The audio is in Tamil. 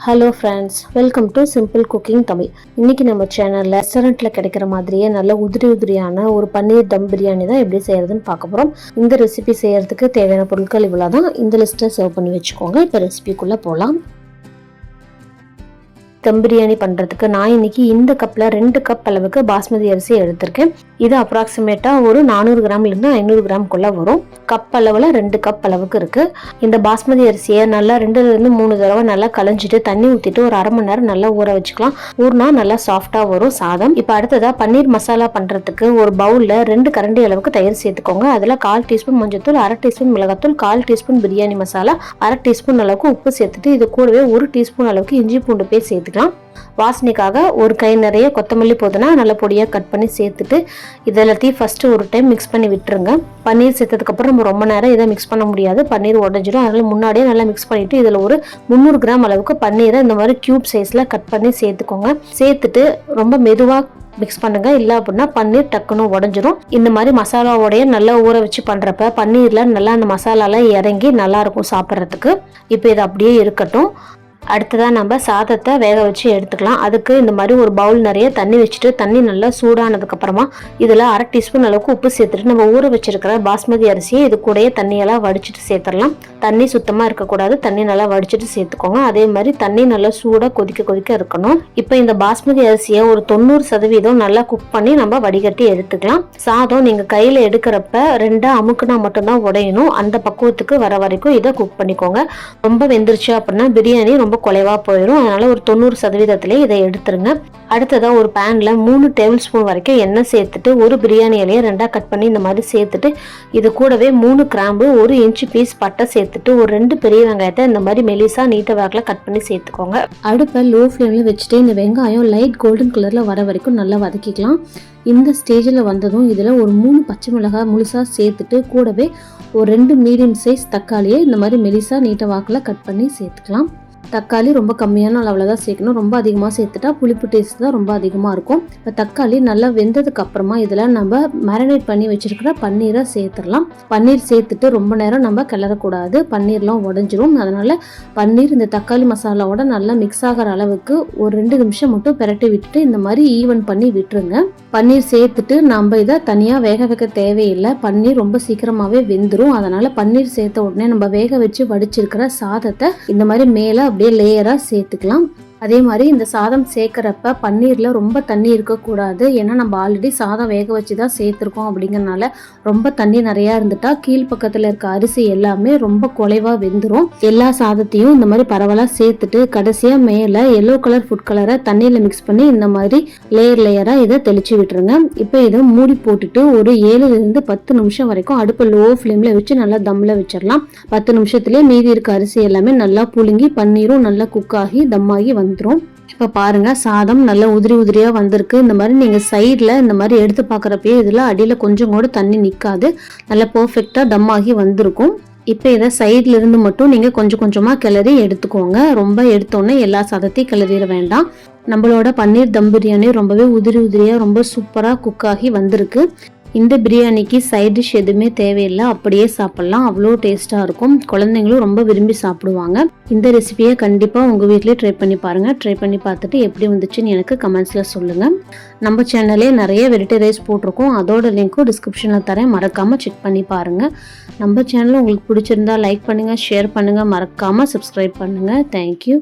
Hello friends, welcome to simple cooking Tamil. இன்றைக்கி நம்ம சேனலில் ரெஸ்டாரண்ட்டில் கிடைக்கிற மாதிரியே நல்ல உதிரியான ஒரு பன்னீர் தம் பிரியாணி தான் எப்படி செய்கிறதுன்னு பார்க்க போகிறோம். இந்த ரெசிபி செய்கிறதுக்கு தேவையான பொருட்கள் இவ்வளோ தான். இந்த லிஸ்ட்டை சேவ் பண்ணி வச்சுக்கோங்க. இப்போ ரெசிபிக்குள்ளே போகலாம். தம் பிரியாணி பண்ணுறதுக்கு நான் இன்றைக்கி இந்த கப்பில் 2 கப் அளவுக்கு பாஸ்மதி அரிசி எடுத்திருக்கேன். இது அப்ராக்சிமேட்டாக ஒரு 400 கிராம்லேருந்து 500 கிராம்குள்ளே வரும். கப் அளவில் 2 கப் அளவுக்கு இருக்குது. இந்த பாஸ்மதி அரிசியை நல்லா 2லேருந்து 3 தடவை நல்லா களைஞ்சிட்டு தண்ணி ஊற்றிட்டு ஒரு அரை மணி நேரம் நல்லா ஊற வச்சுக்கலாம். ஊறினா நல்லா சாஃப்டாக வரும் சாதம். இப்போ அடுத்ததாக பன்னீர் மசாலா பண்ணுறதுக்கு ஒரு பவுலில் 2 கரண்டி அளவுக்கு தயிர் சேர்த்துக்கோங்க. அதில் 1/4 டீஸ்பூன் மஞ்சத்தூள், 1/2 டீஸ்பூன் மிளகாத்தூள், 1/4 டீஸ்பூன் பிரியாணி மசாலா, 1/2 டீஸ்பூன் அளவுக்கு உப்பு சேர்த்துட்டு இது கூடவே 1 டீஸ்பூன் அளவுக்கு இஞ்சி பூண்டு பேஸ்ட் சேர்த்துக்கலாம். வாசனைக்காக ஒரு கை நிறைய கொத்தமல்லி புதினா நல்ல பொடியாக கட் பண்ணி சேர்த்துட்டு இதெல்லாத்தையும் ஃபஸ்ட்டு ஒரு டைம் மிக்ஸ் பண்ணி விட்டுருங்க. பன்னீர் சேர்த்ததுக்கப்புறம் நம்ம ரொம்ப நேரம் இதை மிக்ஸ் பண்ண முடியாது, பன்னீர் உடஞ்சிடும். அதனால் முன்னாடியே நல்லா மிக்ஸ் பண்ணிவிட்டு இதில் ஒரு 300 கிராம் அளவுக்கு பன்னீரை இந்த மாதிரி க்யூப் சைஸில் கட் பண்ணி சேர்த்துக்கோங்க. சேர்த்துட்டு ரொம்ப மெதுவாக மிக்ஸ் பண்ணுங்க, இல்லை அப்படின்னா பன்னீர் டக்குன்னு உடஞ்சிரும். இந்த மாதிரி மசாலாவோடைய நல்லா ஊற வச்சு பண்ணுறப்ப பன்னீரில் நல்லா அந்த மசாலாலாம் இறங்கி நல்லாயிருக்கும் சாப்பிட்றதுக்கு. இப்போ இது அப்படியே இருக்கட்டும். அடுத்ததாக நம்ம சாதத்தை வேக வச்சு எடுத்துக்கலாம். அதுக்கு இந்த மாதிரி ஒரு பவுல் நிறைய தண்ணி வச்சுட்டு தண்ணி நல்லா சூடானதுக்கப்புறமா இதில் 1/2 டீஸ்பூன் அளவுக்கு உப்பு சேர்த்துட்டு நம்ம ஊற வச்சிருக்கிற பாஸ்மதி அரிசியை இது கூடயே தண்ணியெல்லாம் வடிச்சிட்டு சேர்த்துடலாம். தண்ணி சுத்தமாக இருக்கக்கூடாது, தண்ணி நல்லா வடிச்சிட்டு சேர்த்துக்கோங்க. அதே மாதிரி தண்ணி நல்லா சூடாக கொதிக்க இருக்கணும். இப்போ இந்த பாஸ்மதி அரிசியை ஒரு 90% நல்லா குக் பண்ணி நம்ம வடிகட்டி எடுத்துக்கலாம். சாதம் நீங்கள் கையில் எடுக்கிறப்ப 2 அமுக்குனா மட்டும்தான் உடையணும். அந்த பக்குவத்துக்கு வர வரைக்கும் இதை குக் பண்ணிக்கோங்க. ரொம்ப வெந்துருச்சு அப்படின்னா பிரியாணி ரொம்ப குலைவா போயிடும். அதனால ஒரு 90% இதை எடுத்துருங்க. அடுத்ததாக ஒரு பேனில் 3 டேபிள் ஸ்பூன் வரைக்கும் எண்ணெய் சேர்த்துட்டு ஒரு பிரியாணி இலையை 2 கட் பண்ணி இந்த மாதிரி சேர்த்துட்டு இது கூடவே 3 கிராம்பு, 1 இன்ச்சு பீஸ் பட்டை சேர்த்துட்டு ஒரு 2 பெரிய வெங்காயத்தை இந்த மாதிரி மெலிசா நீட்ட வாக்கில் கட் பண்ணி சேர்த்துக்கோங்க. அடுப்பை லோ ஃப்ளேமில் வச்சுட்டு இந்த வெங்காயம் லைட் கோல்டன் கலரில் வர வரைக்கும் நல்லா வதக்கிக்கலாம். இந்த ஸ்டேஜில் வந்ததும் இதில் ஒரு 3 பச்சை மிளகாய் முழுசாக சேர்த்துட்டு கூடவே ஒரு 2 மீடியம் சைஸ் தக்காளியை இந்த மாதிரி மெலிசா நீட்ட வாக்கில் கட் பண்ணி சேர்த்துக்கலாம். தக்காளி ரொம்ப கம்மியான அளவில் தான் சேர்க்கணும். ரொம்ப அதிகமாக சேர்த்துட்டா புளிப்பு டேஸ்ட் தான் ரொம்ப அதிகமாக இருக்கும். இப்போ தக்காளி நல்லா வெந்ததுக்கு அப்புறமா இதில் நம்ம மேரினேட் பண்ணி வச்சிருக்கிற பன்னீரை சேர்த்துடலாம். பன்னீர் சேர்த்துட்டு ரொம்ப நேரம் நம்ம கிளறக்கூடாது, பன்னீர்லாம் உடஞ்சிரும். அதனால பன்னீர் இந்த தக்காளி மசாலாவோட நல்லா மிக்ஸ் ஆகிற அளவுக்கு ஒரு 2 நிமிஷம் மட்டும் பிரட்டி விட்டுட்டு இந்த மாதிரி ஈவன் பண்ணி விட்டுருங்க. பன்னீர் சேர்த்துட்டு நம்ம இதை தனியாக வேக வைக்க தேவையில்லை. பன்னீர் ரொம்ப சீக்கிரமாகவே வெந்துடும். அதனால பன்னீர் சேர்த்த உடனே நம்ம வேக வச்சு வடிச்சிருக்கிற சாதத்தை இந்த மாதிரி மேலே அப்படியே லேயராக சேர்த்துக்கலாம். அதே மாதிரி இந்த சாதம் சேர்க்குறப்ப பன்னீரில் ரொம்ப தண்ணி இருக்கக்கூடாது. ஏன்னா நம்ம ஆல்ரெடி சாதம் வேக வச்சு தான் சேர்த்துருக்கோம். அப்படிங்கிறனால ரொம்ப தண்ணி நிறையா இருந்துட்டா கீழ்ப்பக்கத்தில் இருக்க அரிசி எல்லாமே ரொம்ப குலைவாக வெந்துடும். எல்லா சாதத்தையும் இந்த மாதிரி பரவலாக சேர்த்துட்டு கடைசியாக மேலே எல்லோ கலர் ஃபுட் கலரை தண்ணியில் மிக்ஸ் பண்ணி இந்த மாதிரி லேயராக இதை தெளிச்சு விட்டுருங்க. இப்போ இதை மூடி போட்டுட்டு ஒரு 7லேருந்து 10 நிமிஷம் வரைக்கும் அடுப்பு லோ ஃப்ளேமில் வச்சு நல்லா தம்மில் வச்சிடலாம். 10 நிமிஷத்துலேயே மீதி இருக்க அரிசி எல்லாமே நல்லா புழுங்கி பன்னீரும் நல்லா குக் ஆகி தம்மாகி வந்துடும். இப்போ பாருங்க, சாதம் நல்லா உதிரியாக வந்திருக்கு. இந்த மாதிரி நீங்கள் சைடில் இந்த மாதிரி எடுத்து பார்க்குறப்பயே இதில் அடியில் கொஞ்சம் கூட தண்ணி நிற்காது. நல்லா பர்ஃபெக்டாக தம்மாகி வந்திருக்கும். இப்போ இதை சைடில் இருந்து மட்டும் நீங்கள் கொஞ்சம் கொஞ்சமாக கிளறி எடுத்துக்கோங்க. ரொம்ப எடுத்தோன்னே எல்லா சாதத்தையும் கிளறிட வேண்டாம். நம்மளோட பன்னீர் தம் பிரியாணி ரொம்பவே உதிரியாக ரொம்ப சூப்பராக குக் ஆகி வந்திருக்கு. இந்த பிரியாணிக்கு சைட் டிஷ் எதுவுமே தேவையில்லை, அப்படியே சாப்பிட்லாம். அவ்வளோ டேஸ்ட்டாக இருக்கும். குழந்தைங்களும் ரொம்ப விரும்பி சாப்பிடுவாங்க. இந்த ரெசிபியை கண்டிப்பாக உங்கள் வீட்டிலே ட்ரை பண்ணி பாருங்கள். ட்ரை பண்ணி பார்த்துட்டு எப்படி வந்துச்சுன்னு எனக்கு கமெண்ட்ஸில் சொல்லுங்கள். நம்ம சேனலே நிறைய வெரைட்டி ரைஸ் போட்டிருக்கோம். அதோட லிங்க்கும் டிஸ்கிரிப்ஷனில் தரேன், மறக்காமல் செக் பண்ணி பாருங்கள். நம்ம சேனல் உங்களுக்கு பிடிச்சிருந்தா லைக் பண்ணுங்கள், ஷேர் பண்ணுங்கள், மறக்காமல் சப்ஸ்கிரைப் பண்ணுங்கள். தேங்க்யூ.